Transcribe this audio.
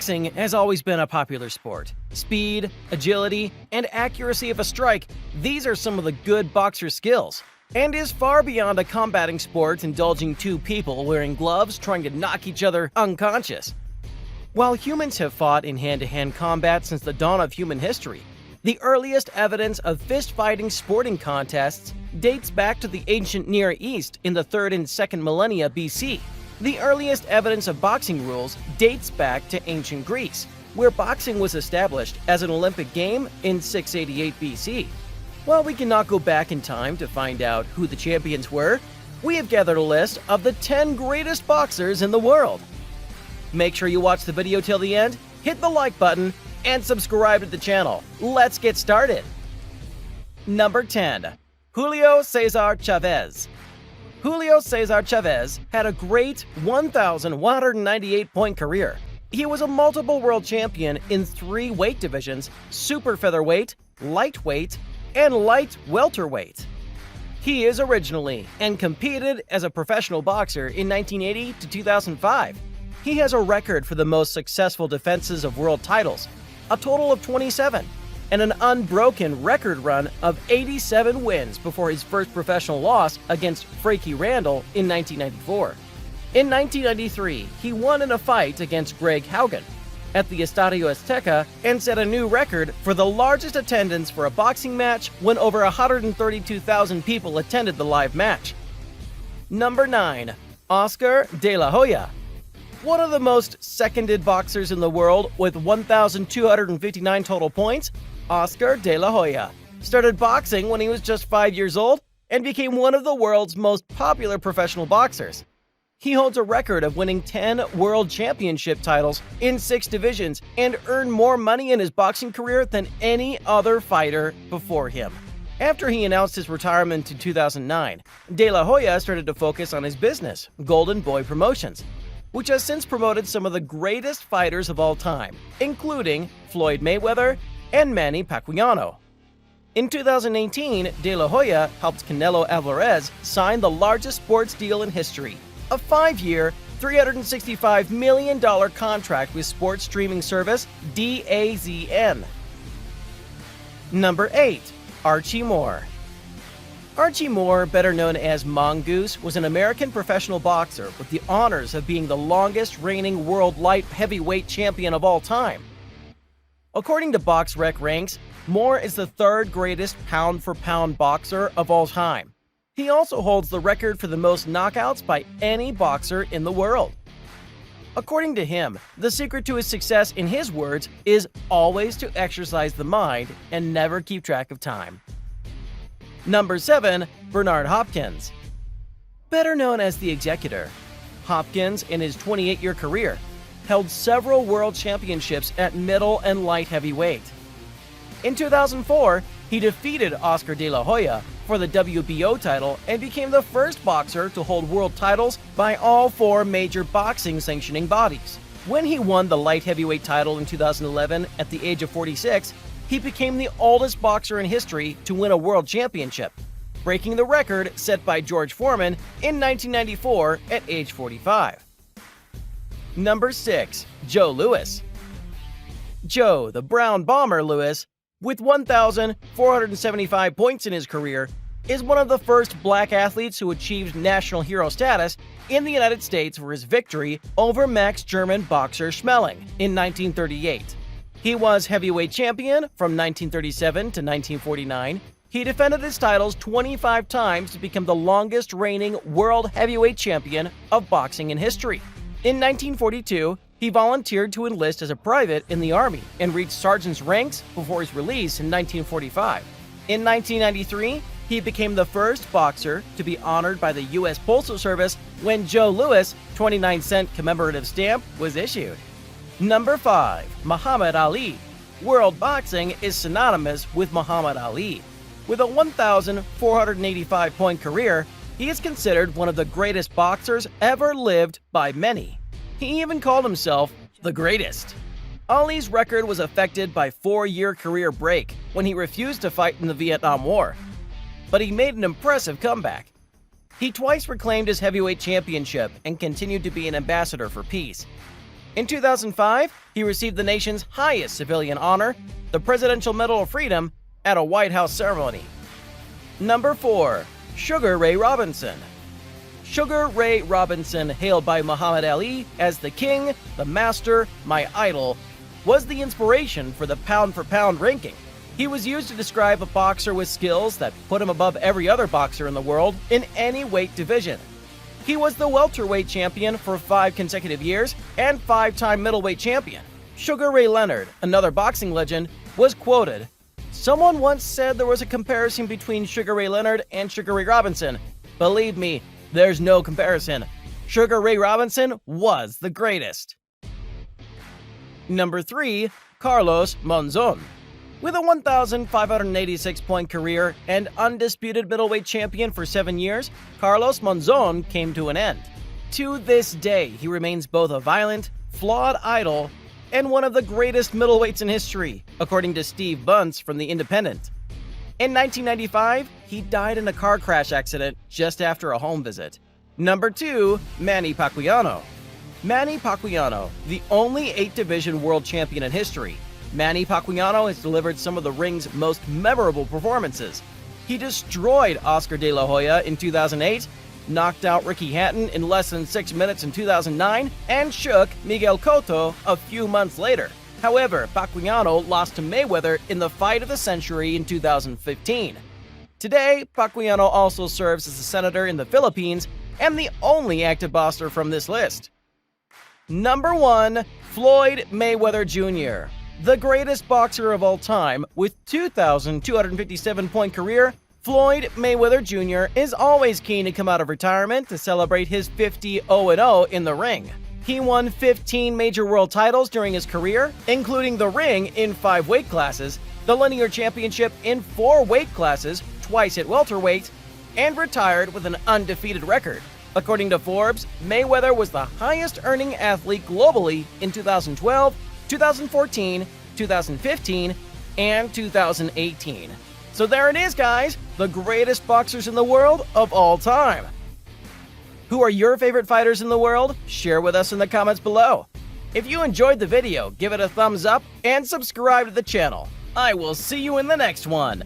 Boxing has always been a popular sport. Speed, agility, and accuracy of a strike, these are some of the good boxer skills, and is far beyond a combating sport indulging two people wearing gloves trying to knock each other unconscious. While humans have fought in hand-to-hand combat since the dawn of human history, the earliest evidence of fist-fighting sporting contests dates back to the ancient Near East in the 3rd and 2nd millennia BC. The earliest evidence of boxing rules dates back to ancient Greece, where boxing was established as an Olympic game in 688 BC. While we cannot go back in time to find out who the champions were, we have gathered a list of the 10 greatest boxers in the world. Make sure you watch the video till the end, hit the like button, and subscribe to the channel. Let's get started! Number 10. Julio Cesar Chavez. Julio Cesar Chavez had a great 1,198-point career. He was a multiple world champion in 3 weight divisions: super featherweight, lightweight, and light welterweight. He is originally and competed as a professional boxer in 1980 to 2005. He has a record for the most successful defenses of world titles, a total of 27, and an unbroken record run of 87 wins before his first professional loss against Frankie Randall in 1994. In 1993, he won in a fight against Greg Haugen at the Estadio Azteca and set a new record for the largest attendance for a boxing match when over 132,000 people attended the live match. Number 9. Oscar De La Hoya. One of the most seconded boxers in the world with 1,259 total points, Oscar De La Hoya started boxing when he was just 5 years old and became one of the world's most popular professional boxers. He holds a record of winning 10 world championship titles in 6 divisions and earned more money in his boxing career than any other fighter before him. After he announced his retirement in 2009, De La Hoya started to focus on his business, Golden Boy Promotions, which has since promoted some of the greatest fighters of all time, including Floyd Mayweather and Manny Pacquiao. In 2018, De La Hoya helped Canelo Alvarez sign the largest sports deal in history, a 5-year, $365 million contract with sports streaming service DAZN. Number 8. Archie Moore. Archie Moore, better known as Mongoose, was an American professional boxer with the honors of being the longest reigning world light heavyweight champion of all time. According to BoxRec ranks, Moore is the 3rd greatest pound-for-pound boxer of all time. He also holds the record for the most knockouts by any boxer in the world. According to him, the secret to his success, in his words, is always to exercise the mind and never keep track of time. Number 7. Bernard Hopkins. Better known as the Executor, Hopkins, in his 28-year career, held several world championships at middle and light heavyweight. In 2004, he defeated Oscar De La Hoya for the WBO title and became the first boxer to hold world titles by all 4 major boxing sanctioning bodies. When he won the light heavyweight title in 2011 at the age of 46, he became the oldest boxer in history to win a world championship, breaking the record set by George Foreman in 1994 at age 45. Number 6. Joe Louis. Joe the Brown Bomber Louis, with 1,475 points in his career, is one of the first black athletes who achieved national hero status in the United States for his victory over Max German boxer Schmeling in 1938. He was heavyweight champion from 1937 to 1949. He defended his titles 25 times to become the longest reigning world heavyweight champion of boxing in history. In 1942, he volunteered to enlist as a private in the Army and reached sergeant's ranks before his release in 1945. In 1993, he became the first boxer to be honored by the U.S. Postal Service when Joe Louis' 29-cent commemorative stamp was issued. Number 5. Muhammad Ali. World boxing is synonymous with Muhammad Ali. With a 1,485-point career, he is considered one of the greatest boxers ever lived by many. He even called himself the greatest. Ali's record was affected by a 4-year career break when he refused to fight in the Vietnam War. But he made an impressive comeback. He twice reclaimed his heavyweight championship and continued to be an ambassador for peace. In 2005, he received the nation's highest civilian honor, the Presidential Medal of Freedom, at a White House ceremony. Number 4. Sugar Ray Robinson. Sugar Ray Robinson, hailed by Muhammad Ali as the king, the master, my idol, was the inspiration for the pound-for-pound ranking. He was used to describe a boxer with skills that put him above every other boxer in the world in any weight division. He was the welterweight champion for 5 consecutive years and 5-time middleweight champion. Sugar Ray Leonard, another boxing legend, was quoted, "Someone once said there was a comparison between Sugar Ray Leonard and Sugar Ray Robinson. Believe me, there's no comparison. Sugar Ray Robinson was the greatest." Number 3. Carlos Monzon. With a 1,586-point career and undisputed middleweight champion for 7 years, Carlos Monzon came to an end. To this day, he remains both a violent, flawed idol and one of the greatest middleweights in history, according to Steve Bunce from The Independent. In 1995, he died in a car crash accident just after a home visit. Number 2. Manny Pacquiao. Manny Pacquiao, the only 8-division world champion in history. Manny Pacquiao has delivered some of the ring's most memorable performances. He destroyed Oscar De La Hoya in 2008, knocked out Ricky Hatton in less than 6 minutes in 2009, and shook Miguel Cotto a few months later. However, Pacquiao lost to Mayweather in the fight of the century in 2015. Today, Pacquiao also serves as a senator in the Philippines and the only active boxer from this list. Number 1. Floyd Mayweather Jr. The greatest boxer of all time, with 2,257-point career, Floyd Mayweather Jr. is always keen to come out of retirement to celebrate his 50-0-0 in the ring. He won 15 major world titles during his career, including the ring in 5 weight classes, the linear championship in 4 weight classes, twice at welterweight, and retired with an undefeated record. According to Forbes, Mayweather was the highest-earning athlete globally in 2012, 2014, 2015, and 2018. So there it is, guys, the greatest boxers in the world of all time. Who are your favorite fighters in the world? Share with us in the comments below. If you enjoyed the video, give it a thumbs up and subscribe to the channel. I will see you in the next one.